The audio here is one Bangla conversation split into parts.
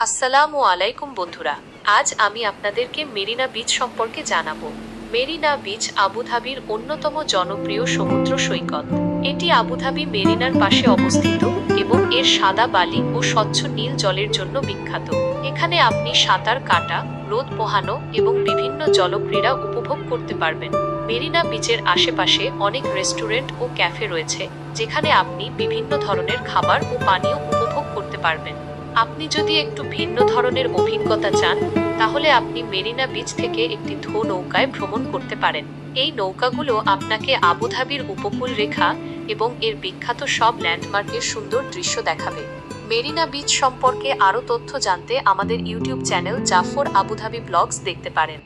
আসসালামু আলাইকুম বন্ধুরা, আজ আমি আপনাদেরকে মেরিনা বিচ সম্পর্কে জানাবো। মেরিনা বিচ আবুধাবির অন্যতম জনপ্রিয় সমুদ্র সৈকত। এটি আবুধাবি মেরিনার পাশে অবস্থিত এবং এর সাদা বালি ও স্বচ্ছ নীল জলের জন্য বিখ্যাত। এখানে আপনি সাঁতার কাটা, রোদ পোহানো এবং বিভিন্ন জলক্রীড়া উপভোগ করতে পারবেন। মেরিনা বিচের আশেপাশে অনেক রেস্টুরেন্ট ও ক্যাফে রয়েছে, যেখানে আপনি বিভিন্ন ধরনের খাবার ও পানীয় উপভোগ করতে পারবেন। আপনি যদি একটু ভিন্ন ধরনের অভিজ্ঞতা চান, তাহলে আপনি মেরিনা বিচ থেকে একটি নৌকায় ভ্রমণ করতে পারেন। এই নৌকাগুলো আপনাকে আবুধাবির উপকূল রেখা এবং এর বিখ্যাত সব ল্যান্ডমার্কের সুন্দর দৃশ্য দেখাবে। মেরিনা বিচ সম্পর্কে আরও তথ্য জানতে আমাদের YouTube channel Jafar Abu Dhabi blogs দেখতে পারেন।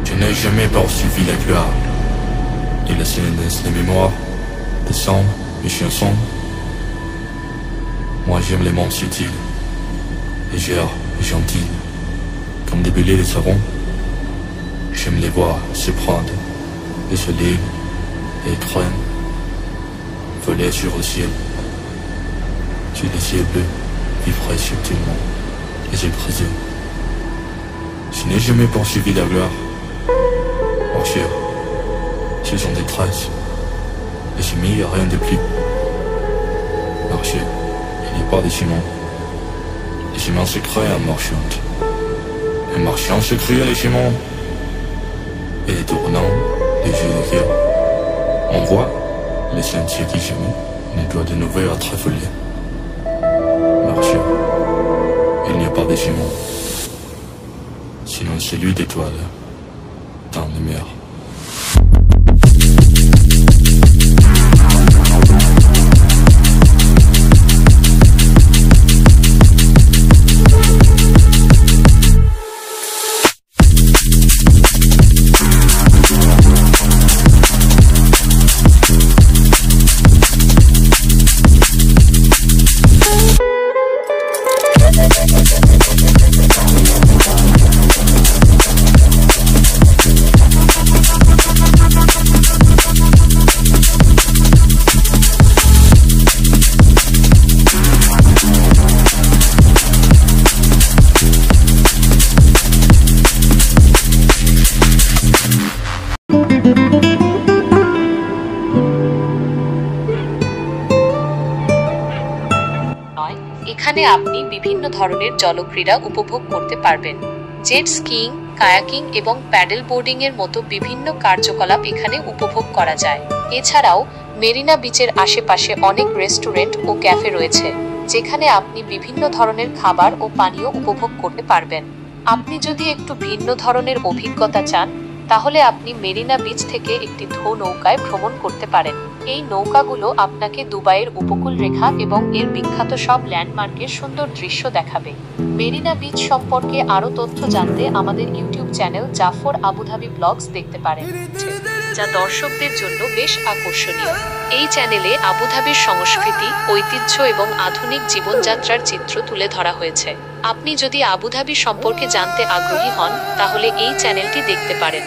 Je n'ai jamais poursuivi la gloire et la sienne les mémoires des cendres, les chansons. Moi j'aime les mondes subtils, légères et gentils, comme des belets de savon. J'aime les voir se prendre des soleils et crème, voler sur le ciel. Sur les ciels bleus, vibrer subtilement les yeux brisés. Je n'ai jamais poursuivi la gloire. Marcher, ce sont des traces. Les chemins, y a rien de plus. Marcher, il n'y a pas de ciment. Les chemins se créent en marchant. Les marchands se créent les chemins. Et les tournants, les yeux de cœur. On voit les sentiers qui gemment, une doigt de nouveau à tréfoler. Marcher, il n'y a pas de ciment. Sinon celui d'étoiles. Dans les mers. এখানে আপনি বিভিন্ন ধরনের জলক্রীড়া উপভোগ করতে পারবেন। জেট স্কিইং, কায়াকিং এবং প্যাডেল বোর্ডিং এর মতো বিভিন্ন কার্যকলাপ এখানে উপভোগ করা যায়। এছাড়াও মেরিনা বিচের আশেপাশে অনেক রেস্টুরেন্ট ও ক্যাফে রয়েছে, যেখানে আপনি বিভিন্ন ধরনের খাবার ও পানীয় উপভোগ করতে পারবেন। আপনি যদি একটু ভিন্ন ধরনের অভিজ্ঞতা চান, তাহলে আপনি মেরিনা বিচ থেকে একটি নৌকায় ভ্রমণ করতে পারেন। এই নৌকাগুলো আপনাকে দুবাইয়ের উপকূল রেখা এবং এর বিখ্যাত সব ল্যান্ডমার্কের সুন্দর দৃশ্য দেখাবে। মেরিনা বিচ সম্পর্কে আরও তথ্য জানতে আমাদের YouTube channel Jafar Abu Dhabi blogs দেখতে পারেন, যা দর্শকদের জন্য বেশ আকর্ষণীয়। এই চ্যানেলে আবুধাবির সংস্কৃতি, ঐতিহ্য এবং আধুনিক জীবনযাত্রার চিত্র তুলে ধরা হয়েছে। আপনি যদি আবুধাবি সম্পর্কে জানতে আগ্রহী হন, তাহলে এই চ্যানেলটি দেখতে পারেন।